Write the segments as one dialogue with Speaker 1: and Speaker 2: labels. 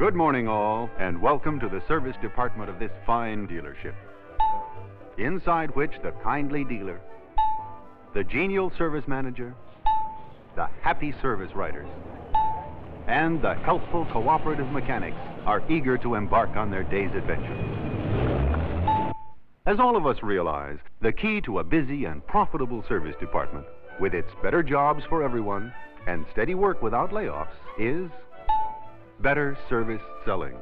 Speaker 1: Good morning, all, and welcome to the service department of this fine dealership, inside which the kindly dealer, the genial service manager, the happy service writers, and the helpful cooperative mechanics are eager to embark on their day's adventure. As all of us realize, the key to a busy and profitable service department, with its better jobs for everyone and steady work without layoffs, is better service selling.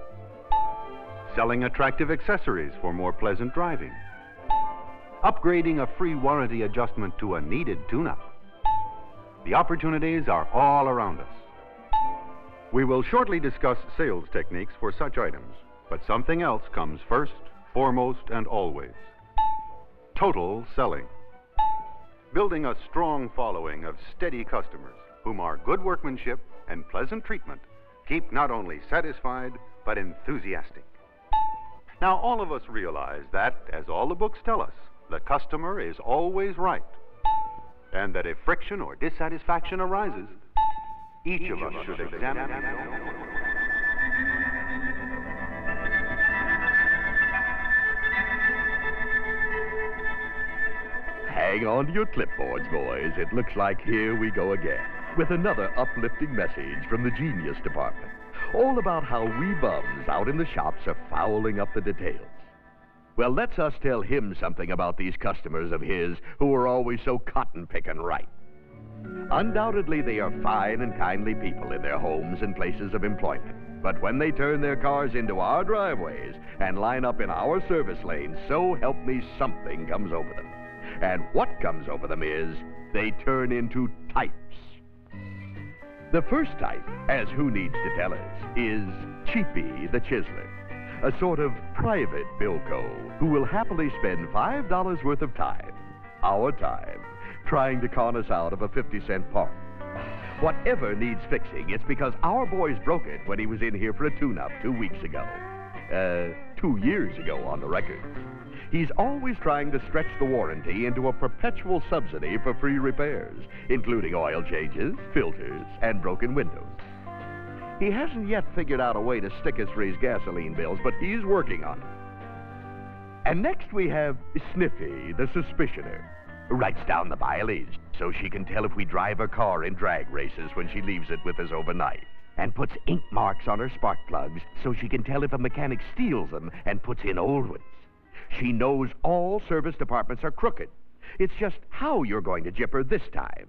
Speaker 1: Selling attractive accessories for more pleasant driving. Upgrading a free warranty adjustment to a needed tune-up. The opportunities are all around us. We will shortly discuss sales techniques for such items, but something else comes first, foremost, and always. Total selling. Building a strong following of steady customers whom our good workmanship and pleasant treatment keep not only satisfied, but enthusiastic. Now, all of us realize that, as all the books tell us, the customer is always right, and that if friction or dissatisfaction arises, each of us should examine it.
Speaker 2: Hang on to your clipboards, boys. It looks like here we go again, with another uplifting message from the Genius Department, all about how we bums out in the shops are fouling up the details. Well, let's us tell him something about these customers of his who are always so cotton-picking right. Undoubtedly, they are fine and kindly people in their homes and places of employment. But when they turn their cars into our driveways and line up in our service lanes, so help me, something comes over them. And what comes over them is they turn into types. The first type, as who needs to tell us, is Cheapy the Chiseler, a sort of private Bilko who will happily spend $5 worth of time, our time, trying to con us out of a 50-cent part. Whatever needs fixing, it's because our boys broke it when he was in here for a tune-up 2 weeks ago. 2 years ago on the record. He's always trying to stretch the warranty into a perpetual subsidy for free repairs, including oil changes, filters, and broken windows. He hasn't yet figured out a way to stick us for his gasoline bills, but he's working on it. And next we have Sniffy, the Suspicioner. Writes down the mileage so she can tell if we drive her car in drag races when she leaves it with us overnight. And puts ink marks on her spark plugs so she can tell if a mechanic steals them and puts in old ones. She knows all service departments are crooked. It's just how you're going to gyp her this time.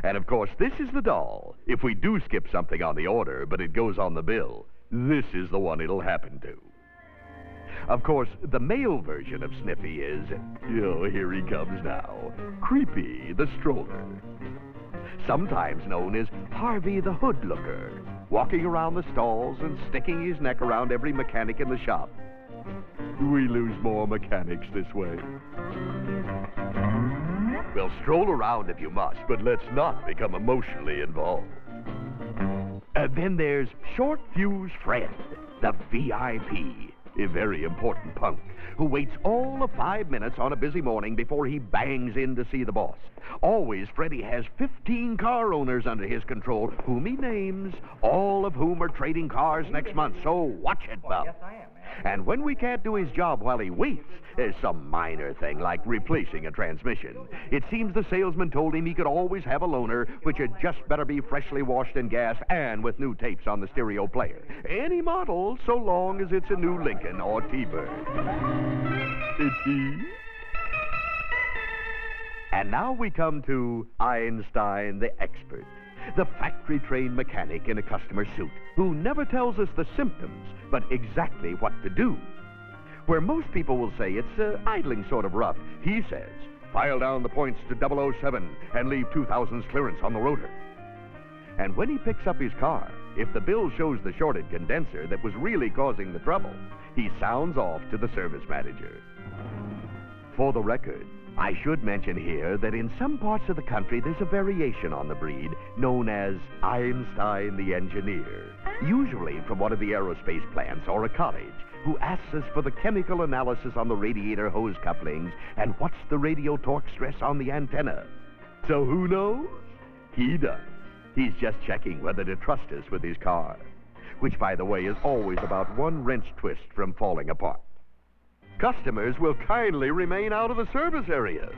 Speaker 2: And of course, this is the doll. If we do skip something on the order, but it goes on the bill, this is the one it'll happen to. Of course, the male version of Sniffy is, here he comes now, Creepy the Stroller. Sometimes known as Harvey the Hoodlooker, walking around the stalls and sticking his neck around every mechanic in the shop. We lose more mechanics this way. Well, stroll around if you must, but let's not become emotionally involved. Then there's Short Fuse Fred, the VIP, a very important punk, who waits all of 5 minutes on a busy morning before he bangs in to see the boss. Always, Freddie has 15 car owners under his control, whom he names, all of whom are trading cars next month, so watch it, bub.
Speaker 3: Yes, I am, man.
Speaker 2: And when we can't do his job while he waits, there's some minor thing like replacing a transmission. It seems the salesman told him he could always have a loaner, which had just better be freshly washed and gassed and with new tapes on the stereo player. Any model, so long as it's a new Lincoln or T-Bird. And now we come to Einstein the expert, the factory-trained mechanic in a customer suit, who never tells us the symptoms, but exactly what to do. Where most people will say it's idling sort of rough, he says, file down the points to 007 and leave 2000's clearance on the rotor. And when he picks up his car, if the bill shows the shorted condenser that was really causing the trouble, he sounds off to the service manager. For the record, I should mention here that in some parts of the country there's a variation on the breed known as Einstein the Engineer, usually from one of the aerospace plants or a college, who asks us for the chemical analysis on the radiator hose couplings and what's the radio torque stress on the antenna. So who knows? He does. He's just checking whether to trust us with his car. which, by the way, is always about one wrench twist from falling apart. Customers will kindly remain out of the service area.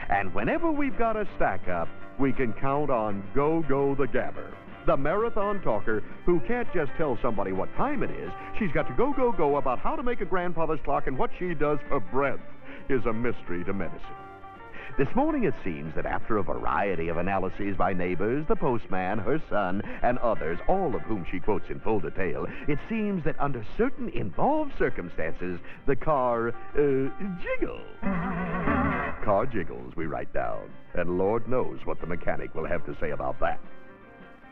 Speaker 2: And whenever we've got a stack up, we can count on Go-Go the Gabber, the marathon talker who can't just tell somebody what time it is. She's got to go about how to make a grandfather's clock, and what she does for breath is a mystery to medicine. This morning it seems that after a variety of analyses by neighbors, the postman, her son, and others, all of whom she quotes in full detail, it seems that under certain involved circumstances, the car, jiggles. Car jiggles, we write down, and Lord knows what the mechanic will have to say about that.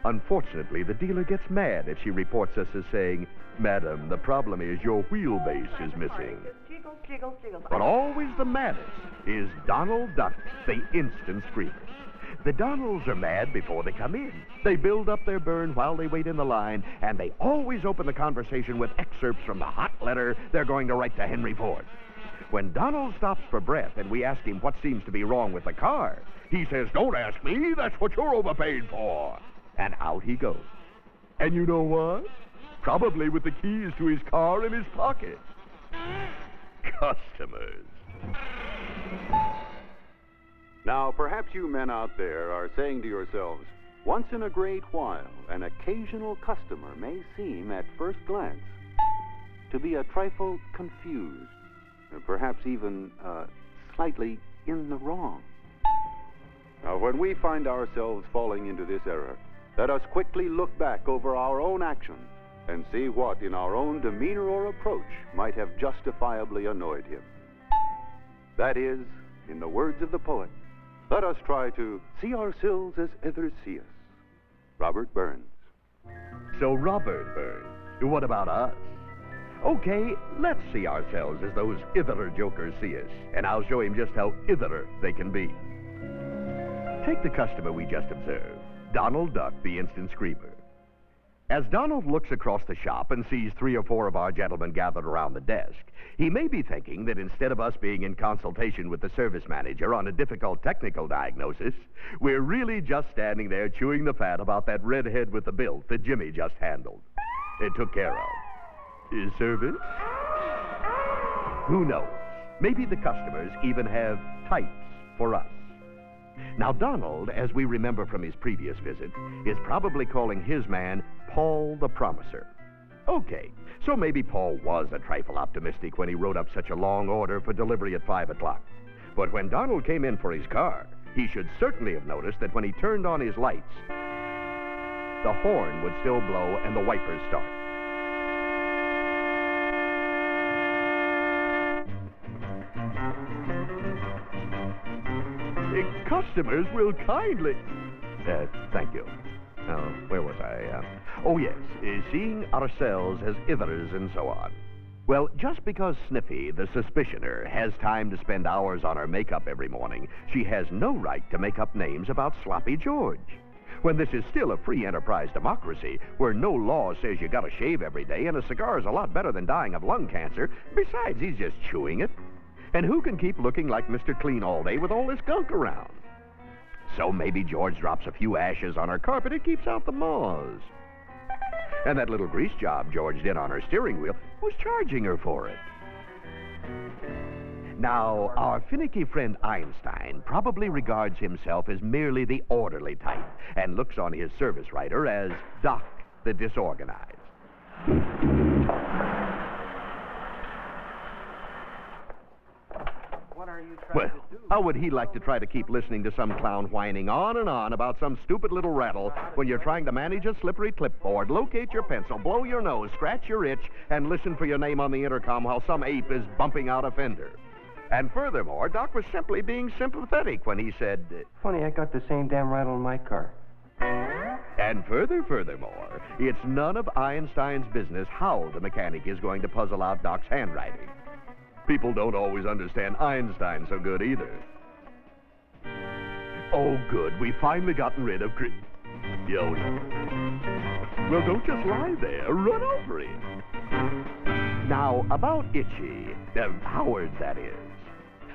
Speaker 2: Unfortunately, the dealer gets mad if she reports us as saying, "Madam, the problem is your wheelbase is missing."
Speaker 3: Jiggles.
Speaker 2: But always the maddest is Donald Duck, the instant screamer. The Donalds are mad before they come in. They build up their burn while they wait in the line, and they always open the conversation with excerpts from the hot letter they're going to write to Henry Ford. When Donald stops for breath and we ask him what seems to be wrong with the car, he says, "Don't ask me, that's what you're overpaid for." And out he goes. And you know what? Probably with the keys to his car in his pocket. Customers.
Speaker 1: Now, perhaps you men out there are saying to yourselves, once in a great while, an occasional customer may seem at first glance to be a trifle confused, perhaps even slightly in the wrong. Now, when we find ourselves falling into this error, let us quickly look back over our own actions and see what in our own demeanor or approach might have justifiably annoyed him. That is, in the words of the poet, let us try to see ourselves as others see us. Robert Burns.
Speaker 2: So, Robert Burns, what about us? Okay, let's see ourselves as those ither jokers see us, and I'll show him just how ither they can be. Take the customer we just observed, Donald Duck, the instant screamer. As Donald looks across the shop and sees 3 or 4 of our gentlemen gathered around the desk, he may be thinking that instead of us being in consultation with the service manager on a difficult technical diagnosis, we're really just standing there chewing the fat about that redhead with the bill that Jimmy just handled. It took care of. Is service? Who knows? Maybe the customers even have types for us. Now, Donald, as we remember from his previous visit, is probably calling his man Paul the Promiser. Okay, so maybe Paul was a trifle optimistic when he wrote up such a long order for delivery at 5 o'clock. But when Donald came in for his car, he should certainly have noticed that when he turned on his lights, the horn would still blow and the wipers start. Customers will kindly... thank you. Where was I? Oh, yes, seeing ourselves as ithers and so on. Well, just because Sniffy, the suspicioner, has time to spend hours on her makeup every morning, she has no right to make up names about Sloppy George. When this is still a free enterprise democracy, where no law says you gotta shave every day, and a cigar is a lot better than dying of lung cancer. Besides, he's just chewing it. And who can keep looking like Mr. Clean all day with all this gunk around? So maybe George drops a few ashes on her carpet and keeps out the moths. And that little grease job George did on her steering wheel was charging her for it. Now, our finicky friend Einstein probably regards himself as merely the orderly type and looks on his service writer as Doc the Disorganized. Well, how would he like to try to keep listening to some clown whining on and on about some stupid little rattle when you're trying to manage a slippery clipboard, locate your pencil, blow your nose, scratch your itch, and listen for your name on the intercom while some ape is bumping out a fender? And furthermore, Doc was simply being sympathetic when he said...
Speaker 3: Funny, I got the same damn rattle in my car.
Speaker 2: And furthermore, it's none of Einstein's business how the mechanic is going to puzzle out Doc's handwriting. People don't always understand Einstein so good either. Oh, good. We've finally gotten rid of Yo. Well, don't just lie there. Run over him. Now, about Itchy, Howard, that is.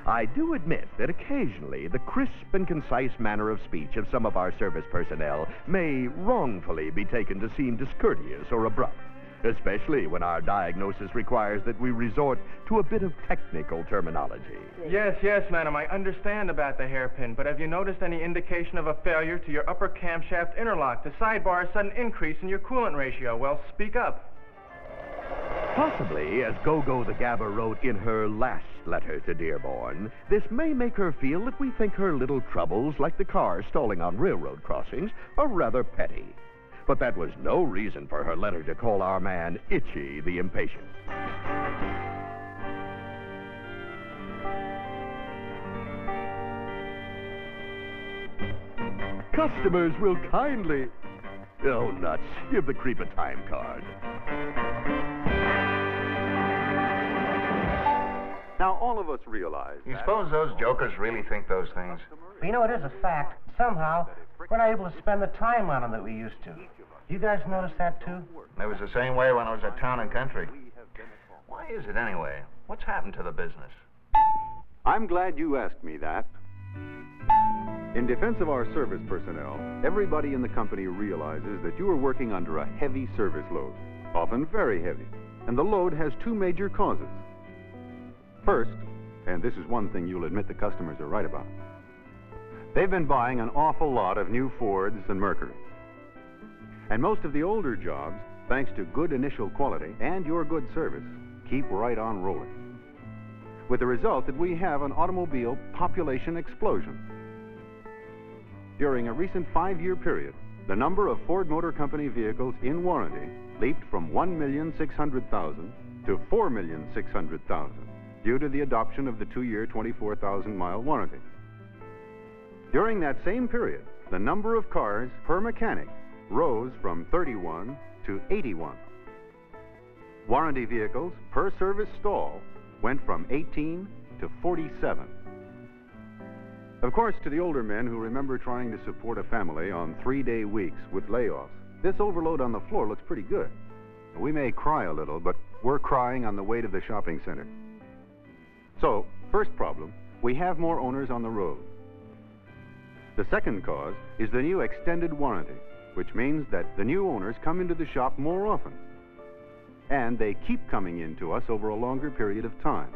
Speaker 2: I do admit that occasionally the crisp and concise manner of speech of some of our service personnel may wrongfully be taken to seem discourteous or abrupt, especially when our diagnosis requires that we resort to a bit of technical terminology.
Speaker 4: Yes, madam, I understand about the hairpin, but have you noticed any indication of a failure to your upper camshaft interlock? The sidebar, a sudden increase in your coolant ratio. Well, speak up.
Speaker 2: Possibly, as Gogo the Gabber wrote in her last letter to Dearborn, this may make her feel that we think her little troubles, like the car stalling on railroad crossings, are rather petty. But that was no reason for her letter to call our man Itchy the Impatient. Customers will kindly... Oh, nuts. Give the creep a time card.
Speaker 1: Now, all of us realize
Speaker 5: You suppose those jokers really think those things?
Speaker 3: But you know, it is a fact. Somehow, we're not able to spend the time on them that we used to. You guys notice that, too?
Speaker 5: It was the same way when I was at Town and Country. Why is it anyway? What's happened to the business?
Speaker 1: I'm glad you asked me that. In defense of our service personnel, everybody in the company realizes that you are working under a heavy service load, often very heavy, and the load has two major causes. First, and this is one thing you'll admit the customers are right about, they've been buying an awful lot of new Fords and Mercurys. And most of the older jobs, thanks to good initial quality and your good service, keep right on rolling. With the result that we have an automobile population explosion. During a recent 5-year period, the number of Ford Motor Company vehicles in warranty leaped from 1,600,000 to 4,600,000 due to the adoption of the 2-year, 24,000-mile warranty. During that same period, the number of cars per mechanic rose from 31 to 81. Warranty vehicles per service stall went from 18 to 47. Of course, to the older men who remember trying to support a family on 3-day weeks with layoffs, this overload on the floor looks pretty good. We may cry a little, but we're crying on the way to the shopping center. So, first problem, we have more owners on the road. The second cause is the new extended warranty, which means that the new owners come into the shop more often. And they keep coming into us over a longer period of time.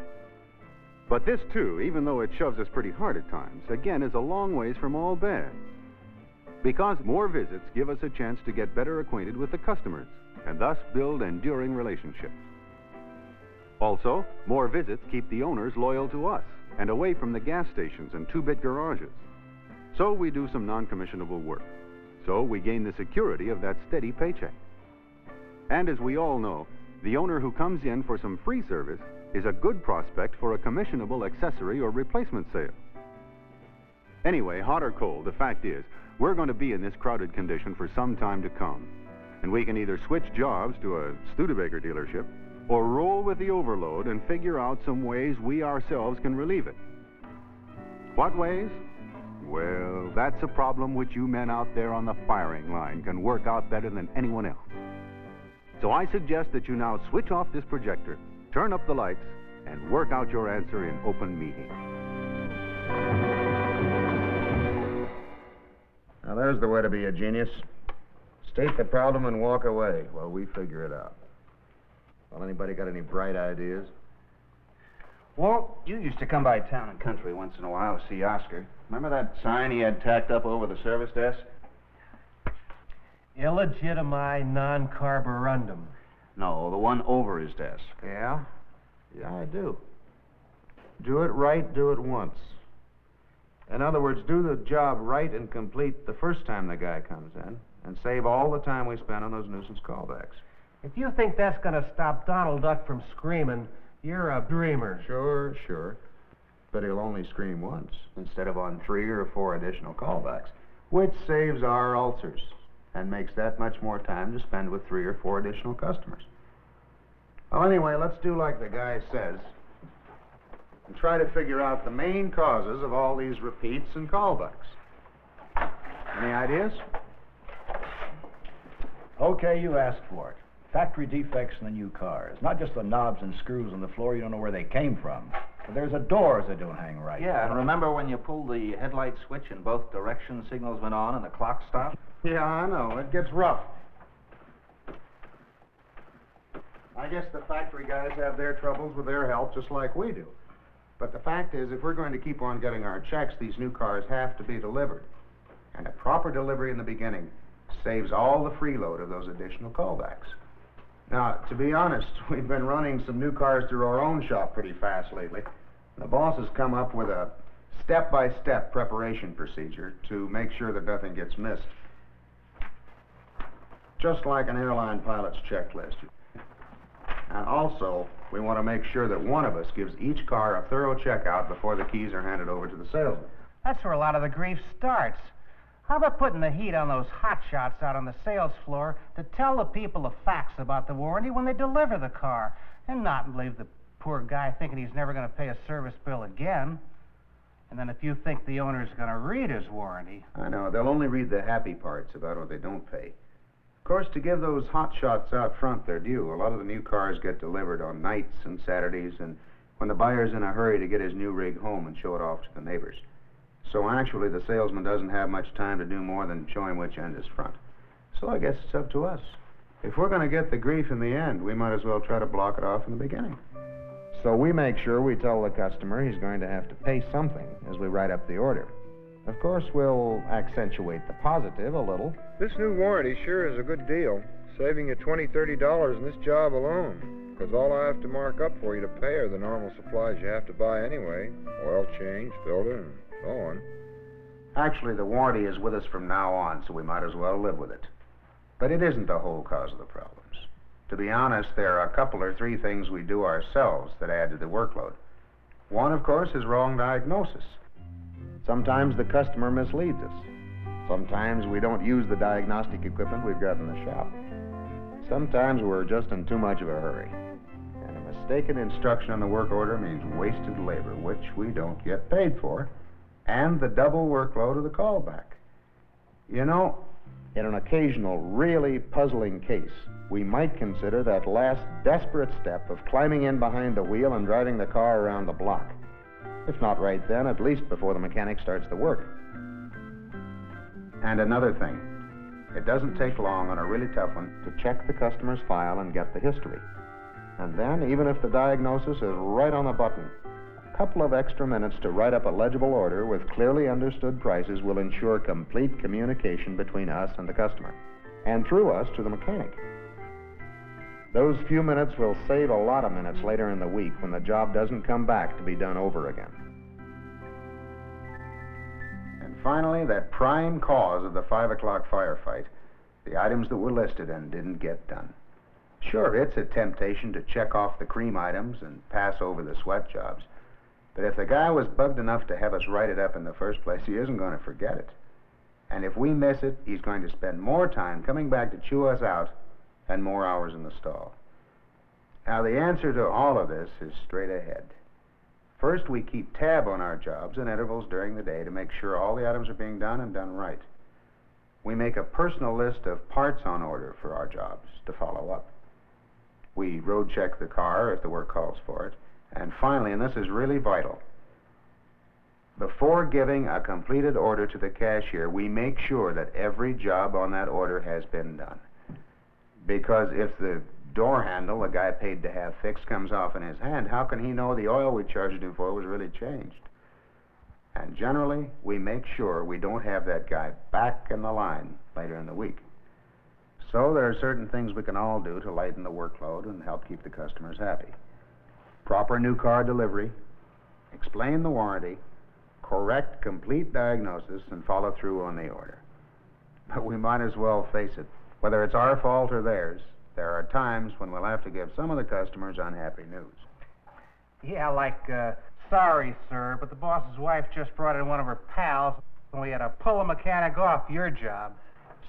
Speaker 1: But this, too, even though it shoves us pretty hard at times, again, is a long ways from all bad. Because more visits give us a chance to get better acquainted with the customers, and thus build enduring relationships. Also, more visits keep the owners loyal to us and away from the gas stations and two-bit garages. So we do some non-commissionable work. So we gain the security of that steady paycheck. And as we all know, the owner who comes in for some free service is a good prospect for a commissionable accessory or replacement sale. Anyway, hot or cold, the fact is, we're going to be in this crowded condition for some time to come. And we can either switch jobs to a Studebaker dealership or roll with the overload and figure out some ways we ourselves can relieve it. What ways? Well, that's a problem which you men out there on the firing line can work out better than anyone else. So I suggest that you now switch off this projector, turn up the lights, and work out your answer in open meeting.
Speaker 5: Now, there's the way to be a genius. State the problem and walk away while we figure it out. Well, anybody got any bright ideas? Walt, you used to come by Town and Country once in a while to see Oscar. Remember that sign he had tacked up over the service desk?
Speaker 3: Illegitimi non-carborundum.
Speaker 5: No, the one over his desk.
Speaker 6: Yeah? Yeah, I do. Do it right, do it once. In other words, do the job right and complete the first time the guy comes in, and save all the time we spend on those nuisance callbacks.
Speaker 3: If you think that's going to stop Donald Duck from screaming, you're a dreamer.
Speaker 6: Sure. But he'll only scream once, instead of on 3 or 4 additional callbacks, which saves our ulcers and makes that much more time to spend with 3 or 4 additional customers. Well, anyway, let's do like the guy says and try to figure out the main causes of all these repeats and callbacks. Any ideas?
Speaker 7: Okay, you asked for it. Factory defects in the new cars. Not just the knobs and screws on the floor, you don't know where they came from. There's a doors that don't hang right.
Speaker 8: Yeah, and remember when you pulled the headlight switch and both direction signals went on and the clock stopped?
Speaker 6: Yeah, I know. It gets rough. I guess the factory guys have their troubles with their help just like we do. But the fact is, if we're going to keep on getting our checks, these new cars have to be delivered. And a proper delivery in the beginning saves all the freeload of those additional callbacks. Now, to be honest, we've been running some new cars through our own shop pretty fast lately. The boss has come up with a step-by-step preparation procedure to make sure that nothing gets missed. Just like an airline pilot's checklist. And also, we want to make sure that one of us gives each car a thorough checkout before the keys are handed over to the salesman.
Speaker 3: That's where a lot of the grief starts. How about putting the heat on those hotshots out on the sales floor to tell the people the facts about the warranty when they deliver the car, and not leave the poor guy thinking he's never going to pay a service bill again? And then if you think the owner's going to read his warranty...
Speaker 6: I know, they'll only read the happy parts about what they don't pay. Of course, to give those hotshots out front their due, a lot of the new cars get delivered on nights and Saturdays, and when the buyer's in a hurry to get his new rig home and show it off to the neighbors. So actually, the salesman doesn't have much time to do more than show him which end is front. So I guess it's up to us. If we're going to get the grief in the end, we might as well try to block it off in the beginning. So we make sure we tell the customer he's going to have to pay something as we write up the order. Of course, we'll accentuate the positive a little.
Speaker 9: This new warranty sure is a good deal, saving you $20, $30 in this job alone. Because all I have to mark up for you to pay are the normal supplies you have to buy anyway. Oil change, filter, and so on.
Speaker 6: Actually, the warranty is with us from now on, so we might as well live with it. But it isn't the whole cause of the problems. To be honest, there are a couple or three things we do ourselves that add to the workload. One, of course, is wrong diagnosis. Sometimes the customer misleads us. Sometimes we don't use the diagnostic equipment we've got in the shop. Sometimes we're just in too much of a hurry. And a mistaken instruction on the work order means wasted labor, which we don't get paid for, and the double workload of the callback. You know, in an occasional really puzzling case, we might consider that last desperate step of climbing in behind the wheel and driving the car around the block. If not right then, at least before the mechanic starts the work. And another thing, it doesn't take long on a really tough one to check the customer's file and get the history. And then, even if the diagnosis is right on the button, a couple of extra minutes to write up a legible order with clearly understood prices will ensure complete communication between us and the customer, and through us to the mechanic. Those few minutes will save a lot of minutes later in the week when the job doesn't come back to be done over again. And finally, that prime cause of the 5 o'clock firefight, the items that were listed and didn't get done. Sure, it's a temptation to check off the cream items and pass over the sweat jobs. But if the guy was bugged enough to have us write it up in the first place, he isn't going to forget it. And if we miss it, he's going to spend more time coming back to chew us out and more hours in the stall. Now, the answer to all of this is straight ahead. First, we keep tab on our jobs at intervals during the day to make sure all the items are being done and done right. We make a personal list of parts on order for our jobs to follow up. We road check the car if the work calls for it. And finally, and this is really vital, before giving a completed order to the cashier, we make sure that every job on that order has been done. Because if the door handle the guy paid to have fixed comes off in his hand, how can he know the oil we charged him for was really changed? And generally, we make sure we don't have that guy back in the line later in the week. So there are certain things we can all do to lighten the workload and help keep the customers happy. Proper new car delivery, explain the warranty, correct complete diagnosis, and follow through on the order. But we might as well face it. Whether it's our fault or theirs, there are times when we'll have to give some of the customers unhappy news.
Speaker 3: Yeah, like, sorry, sir, but the boss's wife just brought in one of her pals, and we had to pull a mechanic off your job.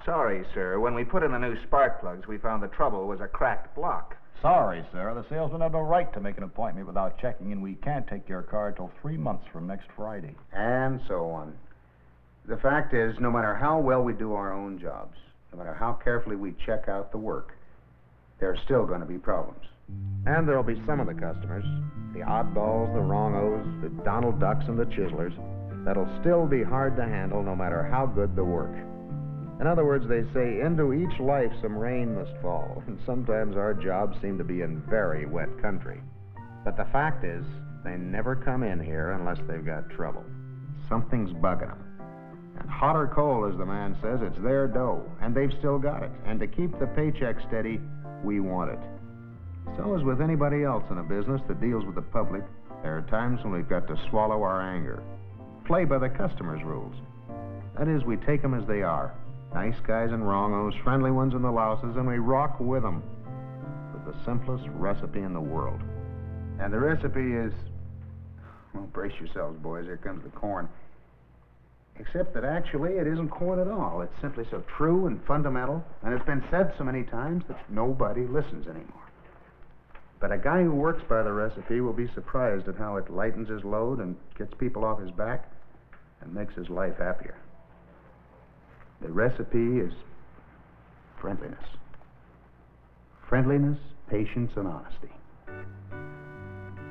Speaker 8: Sorry, sir. When we put in the new spark plugs, we found the trouble was a cracked block.
Speaker 7: Sorry, sir. The salesman had no right to make an appointment without checking, and we can't take your car till 3 months from next Friday.
Speaker 6: And so on. The fact is, no matter how well we do our own jobs, no matter how carefully we check out the work, there are still going to be problems.
Speaker 5: And there'll be some of the customers, the oddballs, the wrongos, the Donald Ducks, and the chiselers, that'll still be hard to handle no matter how good the work. In other words, they say, into each life some rain must fall, and sometimes our jobs seem to be in very wet country. But the fact is, they never come in here unless they've got trouble. Something's bugging them. And hot or cold, as the man says, it's their dough, and they've still got it. And to keep the paycheck steady, we want it. So as with anybody else in a business that deals with the public, there are times when we've got to swallow our anger. Play by the customer's rules. That is, we take them as they are. Nice guys and wrongos, friendly ones and the louses, and we rock with them. With the simplest recipe in the world. And the recipe is... Well, brace yourselves, boys. Here comes the corn. Except that actually it isn't corn at all. It's simply so true and fundamental, and it's been said so many times that nobody listens anymore. But a guy who works by the recipe will be surprised at how it lightens his load and gets people off his back and makes his life happier. The recipe is friendliness. Friendliness, patience, and honesty.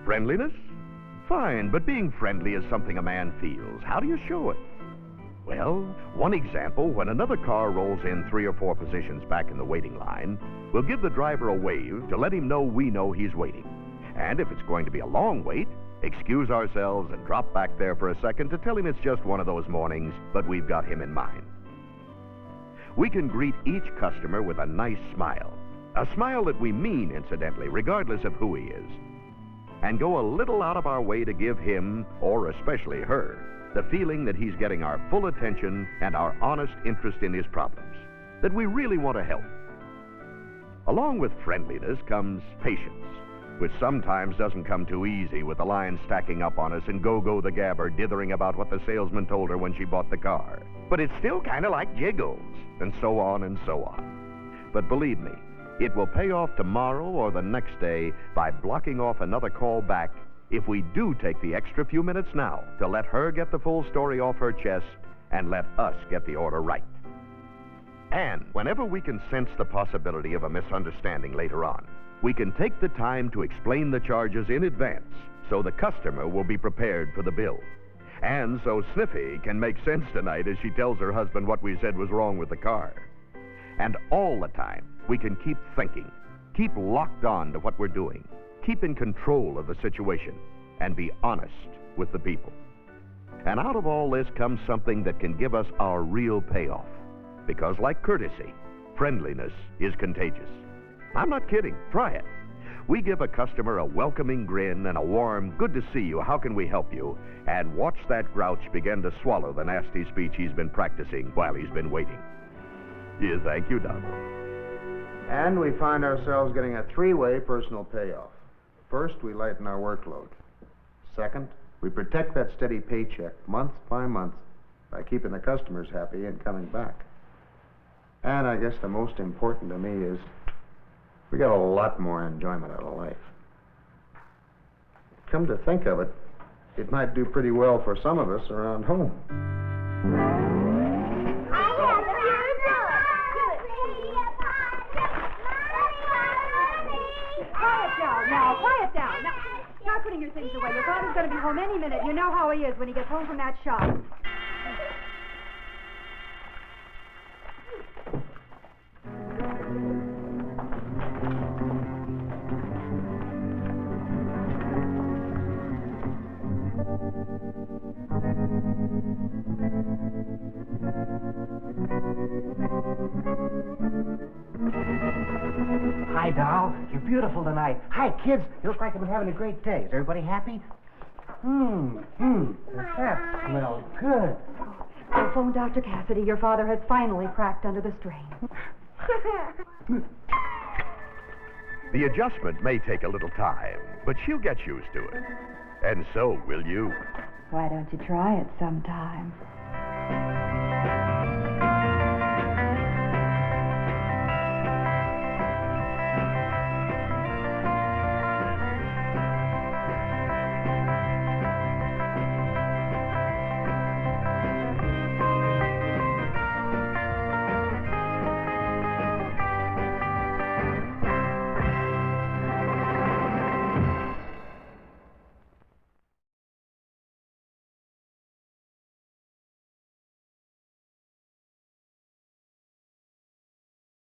Speaker 2: Friendliness? Fine, but being friendly is something a man feels. How do you show it? Well, one example, when another car rolls in 3 or 4 positions back in the waiting line, we'll give the driver a wave to let him know we know he's waiting. And if it's going to be a long wait, excuse ourselves and drop back there for a second to tell him it's just one of those mornings, but we've got him in mind. We can greet each customer with a nice smile. A smile that we mean, incidentally, regardless of who he is. And go a little out of our way to give him, or especially her, the feeling that he's getting our full attention and our honest interest in his problems, that we really want to help. Along with friendliness comes patience, which sometimes doesn't come too easy with the lines stacking up on us and Go-Go the Gabber dithering about what the salesman told her when she bought the car. But it's still kind of like jiggles, and so on and so on. But believe me, it will pay off tomorrow or the next day by blocking off another call back if we do take the extra few minutes now to let her get the full story off her chest and let us get the order right. And whenever we can sense the possibility of a misunderstanding later on, we can take the time to explain the charges in advance so the customer will be prepared for the bill. And so Sniffy can make sense tonight as she tells her husband what we said was wrong with the car. And all the time, we can keep thinking, keep locked on to what we're doing, keep in control of the situation, and be honest with the people. And out of all this comes something that can give us our real payoff. Because like courtesy, friendliness is contagious. I'm not kidding. Try it. We give a customer a welcoming grin and a warm, good to see you, how can we help you, and watch that grouch begin to swallow the nasty speech he's been practicing while he's been waiting. Yeah, thank you, Donald.
Speaker 5: And we find ourselves getting a 3-way personal payoff. First, we lighten our workload. Second, we protect that steady paycheck month by month by keeping the customers happy and coming back. And I guess the most important to me is we got a lot more enjoyment out of life. Come to think of it, it might do pretty well for some of us around home.
Speaker 10: Quiet down. Now, start putting your things away. Your father's going to be home any minute. You know how he is when he gets home from that shop.
Speaker 3: Hi, doll. You're beautiful tonight. Hi, kids. You look like you've been having a great day. Is everybody happy? That smells good.
Speaker 10: Go phone Dr. Cassidy. Your father has finally cracked under the strain.
Speaker 2: The adjustment may take a little time, but she'll get used to it. And so will you.
Speaker 10: Why don't you try it sometime?